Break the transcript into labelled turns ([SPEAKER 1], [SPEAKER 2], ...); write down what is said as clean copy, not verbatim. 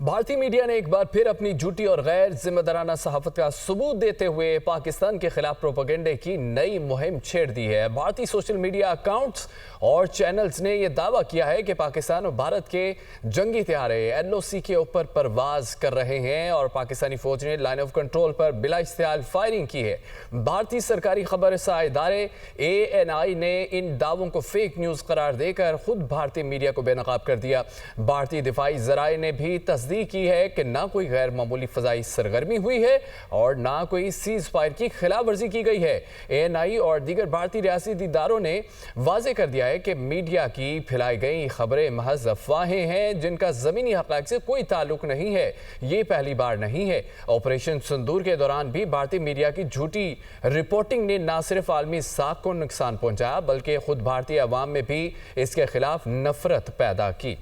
[SPEAKER 1] भारतीय मीडिया ने एक बार फिर अपनी झूठी और गैर जिम्मेदाराना सहाफत का सबूत देते हुए पाकिस्तान के खिलाफ प्रोपेगेंडे की नई मुहिम छेड़ दी है। भारतीय सोशल मीडिया अकाउंट्स और चैनल्स ने यह दावा किया है कि पाकिस्तान और भारत के जंगी तैयारे LOC के ऊपर परवाज कर रहे हैं और पाकिस्तानी फौज ने लाइन ऑफ कंट्रोल पर बिला इस्तेमाल फायरिंग की है। भारतीय सरकारी खबर रसां इदारे ANI ने इन दावों को फेक न्यूज़ करार देकर खुद भारतीय मीडिया को बेनकाब कर दिया। भारतीय दिफाई ज़राए ने भी तस्दीक की है कि ना कोई गैर मामूली फ़ज़ाई सरगर्मी हुई है और ना कोई सीज़ फायर की खिलाफ वर्जी की गई है। ANI और दीगर भारतीय रियासती इदारों ने वाज़ेह कर दिया है कि मीडिया की फैलाई गई खबरें महज अफवाहें हैं जिनका ज़मीनी हक़ाइक़ से कोई ताल्लुक नहीं है। ये पहली बार नहीं है। ऑपरेशन सिंदूर के दौरान भी भारतीय मीडिया की झूठी रिपोर्टिंग ने न सिर्फ आलमी साख को नुकसान पहुँचाया बल्कि खुद भारतीय अवाम में भी इसके खिलाफ नफरत पैदा की।